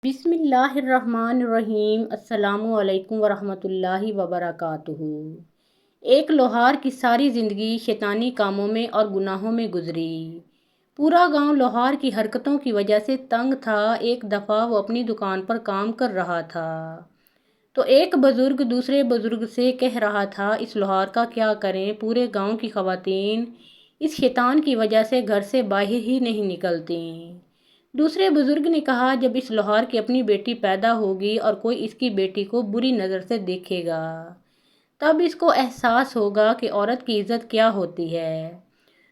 بسم اللہ الرحمن الرحیم۔ السلام علیکم ورحمۃ اللہ وبرکاتہ۔ ایک لوہار کی ساری زندگی شیطانی کاموں میں اور گناہوں میں گزری۔ پورا گاؤں لوہار کی حرکتوں کی وجہ سے تنگ تھا۔ ایک دفعہ وہ اپنی دکان پر کام کر رہا تھا تو ایک بزرگ دوسرے بزرگ سے کہہ رہا تھا، اس لوہار کا کیا کریں؟ پورے گاؤں کی خواتین اس شیطان کی وجہ سے گھر سے باہر ہی نہیں نکلتی۔ دوسرے بزرگ نے کہا، جب اس لوہار کی اپنی بیٹی پیدا ہوگی اور کوئی اس کی بیٹی کو بری نظر سے دیکھے گا، تب اس کو احساس ہوگا کہ عورت کی عزت کیا ہوتی ہے۔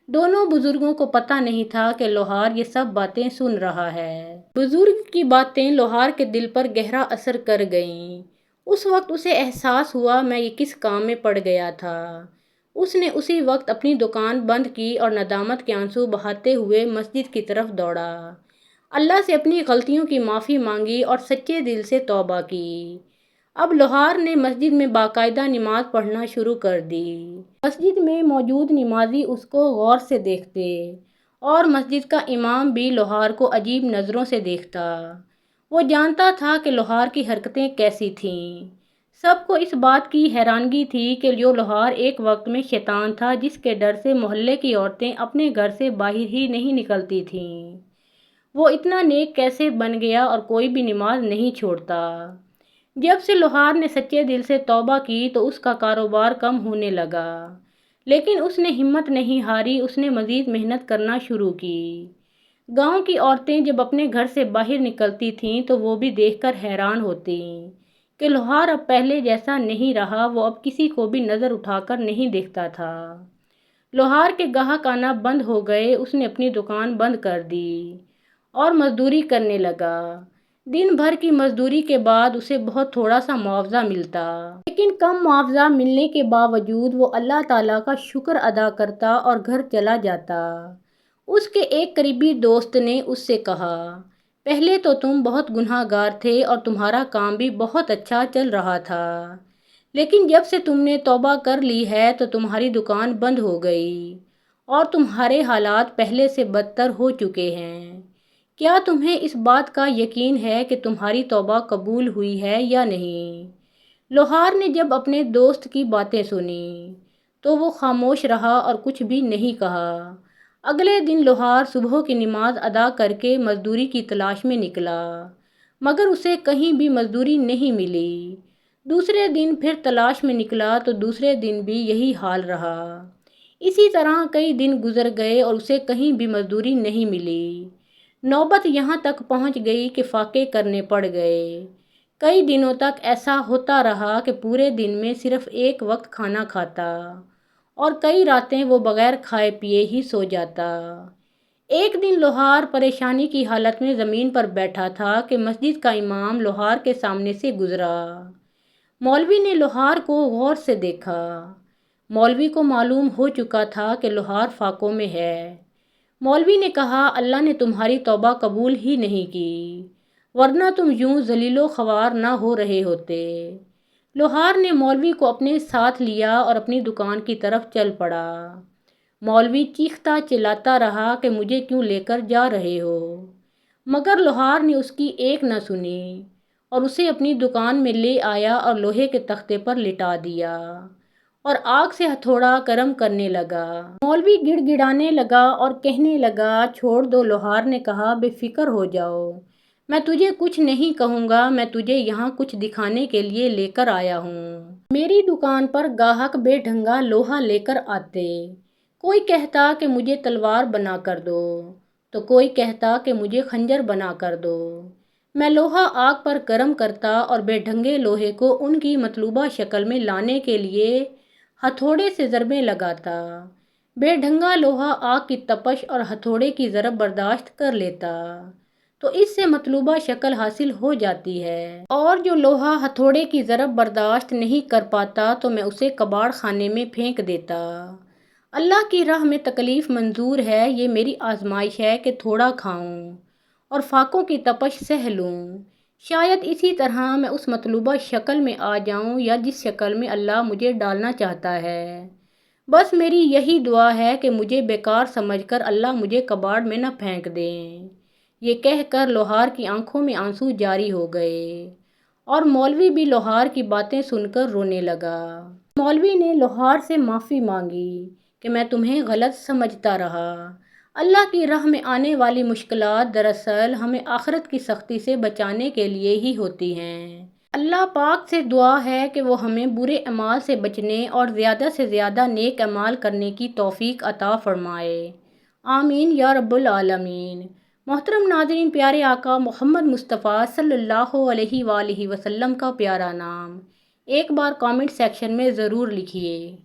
دونوں بزرگوں کو پتہ نہیں تھا کہ لوہار یہ سب باتیں سن رہا ہے۔ بزرگ کی باتیں لوہار کے دل پر گہرا اثر کر گئیں۔ اس وقت اسے احساس ہوا، میں یہ کس کام میں پڑ گیا تھا۔ اس نے اسی وقت اپنی دکان بند کی اور ندامت کے آنسو بہاتے ہوئے مسجد کی طرف دوڑا۔ اللہ سے اپنی غلطیوں کی معافی مانگی اور سچے دل سے توبہ کی۔ اب لوہار نے مسجد میں باقاعدہ نماز پڑھنا شروع کر دی۔ مسجد میں موجود نمازی اس کو غور سے دیکھتے اور مسجد کا امام بھی لوہار کو عجیب نظروں سے دیکھتا۔ وہ جانتا تھا کہ لوہار کی حرکتیں کیسی تھیں۔ سب کو اس بات کی حیرانگی تھی کہ جو لوہار ایک وقت میں شیطان تھا، جس کے ڈر سے محلے کی عورتیں اپنے گھر سے باہر ہی نہیں نکلتی تھیں، وہ اتنا نیک کیسے بن گیا اور کوئی بھی نماز نہیں چھوڑتا۔ جب سے لوہار نے سچے دل سے توبہ کی تو اس کا کاروبار کم ہونے لگا، لیکن اس نے ہمت نہیں ہاری۔ اس نے مزید محنت کرنا شروع کی۔ گاؤں کی عورتیں جب اپنے گھر سے باہر نکلتی تھیں تو وہ بھی دیکھ کر حیران ہوتیں کہ لوہار اب پہلے جیسا نہیں رہا۔ وہ اب کسی کو بھی نظر اٹھا کر نہیں دیکھتا تھا۔ لوہار کے گاہک آنا بند ہو گئے۔ اس نے اپنی دکان بند کر دی اور مزدوری کرنے لگا۔ دن بھر کی مزدوری کے بعد اسے بہت تھوڑا سا معاوضہ ملتا، لیکن کم معاوضہ ملنے کے باوجود وہ اللہ تعالیٰ کا شکر ادا کرتا اور گھر چلا جاتا۔ اس کے ایک قریبی دوست نے اس سے کہا، پہلے تو تم بہت گناہ گار تھے اور تمہارا کام بھی بہت اچھا چل رہا تھا، لیکن جب سے تم نے توبہ کر لی ہے تو تمہاری دکان بند ہو گئی اور تمہارے حالات پہلے سے بدتر ہو چکے ہیں۔ کیا تمہیں اس بات کا یقین ہے کہ تمہاری توبہ قبول ہوئی ہے یا نہیں؟ لوہار نے جب اپنے دوست کی باتیں سنی تو وہ خاموش رہا اور کچھ بھی نہیں کہا۔ اگلے دن لوہار صبح کی نماز ادا کر کے مزدوری کی تلاش میں نکلا، مگر اسے کہیں بھی مزدوری نہیں ملی۔ دوسرے دن پھر تلاش میں نکلا تو دوسرے دن بھی یہی حال رہا۔ اسی طرح کئی دن گزر گئے اور اسے کہیں بھی مزدوری نہیں ملی۔ نوبت یہاں تک پہنچ گئی کہ فاقے کرنے پڑ گئے۔ کئی دنوں تک ایسا ہوتا رہا کہ پورے دن میں صرف ایک وقت کھانا کھاتا اور کئی راتیں وہ بغیر کھائے پیے ہی سو جاتا۔ ایک دن لوہار پریشانی کی حالت میں زمین پر بیٹھا تھا کہ مسجد کا امام لوہار کے سامنے سے گزرا۔ مولوی نے لوہار کو غور سے دیکھا۔ مولوی کو معلوم ہو چکا تھا کہ لوہار فاقوں میں ہے۔ مولوی نے کہا، اللہ نے تمہاری توبہ قبول ہی نہیں کی، ورنہ تم یوں ذلیل و خوار نہ ہو رہے ہوتے۔ لوہار نے مولوی کو اپنے ساتھ لیا اور اپنی دکان کی طرف چل پڑا۔ مولوی چیختا چلاتا رہا کہ مجھے کیوں لے کر جا رہے ہو؟ مگر لوہار نے اس کی ایک نہ سنی اور اسے اپنی دکان میں لے آیا اور لوہے کے تختے پر لٹا دیا اور آگ سے ہتھوڑا گرم کرنے لگا۔ مولوی گڑ گڑانے لگا اور کہنے لگا، چھوڑ دو۔ لوہار نے کہا، بے فکر ہو جاؤ، میں تجھے کچھ نہیں کہوں گا، میں تجھے یہاں کچھ دکھانے کے لیے لے کر آیا ہوں۔ میری دکان پر گاہک بے ڈھنگا لوہا لے کر آتے، کوئی کہتا کہ مجھے تلوار بنا کر دو تو کوئی کہتا کہ مجھے خنجر بنا کر دو۔ میں لوہا آگ پر گرم کرتا اور بے ڈھنگے لوہے کو ان کی مطلوبہ شکل میں لانے کے لیے ہتھوڑے سے ضربیں لگاتا۔ بے ڈھنگا لوہا آگ کی تپش اور ہتھوڑے کی ضرب برداشت کر لیتا تو اس سے مطلوبہ شکل حاصل ہو جاتی ہے، اور جو لوہا ہتھوڑے کی ضرب برداشت نہیں کر پاتا تو میں اسے کباڑ خانے میں پھینک دیتا۔ اللہ کی راہ میں تکلیف منظور ہے، یہ میری آزمائش ہے کہ تھوڑا کھاؤں اور فاقوں کی تپش سہہ لوں۔ شاید اسی طرح میں اس مطلوبہ شکل میں آ جاؤں یا جس شکل میں اللہ مجھے ڈالنا چاہتا ہے۔ بس میری یہی دعا ہے کہ مجھے بیکار سمجھ کر اللہ مجھے کباڑ میں نہ پھینک دیں۔ یہ کہہ کر لوہار کی آنکھوں میں آنسو جاری ہو گئے اور مولوی بھی لوہار کی باتیں سن کر رونے لگا۔ مولوی نے لوہار سے معافی مانگی کہ میں تمہیں غلط سمجھتا رہا۔ اللہ کی راہ میں آنے والی مشکلات دراصل ہمیں آخرت کی سختی سے بچانے کے لیے ہی ہوتی ہیں۔ اللہ پاک سے دعا ہے کہ وہ ہمیں برے اعمال سے بچنے اور زیادہ سے زیادہ نیک اعمال کرنے کی توفیق عطا فرمائے۔ آمین یا رب العالمین۔ محترم ناظرین، پیارے آقا محمد مصطفیٰ صلی اللہ علیہ وآلہ وسلم کا پیارا نام ایک بار کامنٹ سیکشن میں ضرور لکھیے۔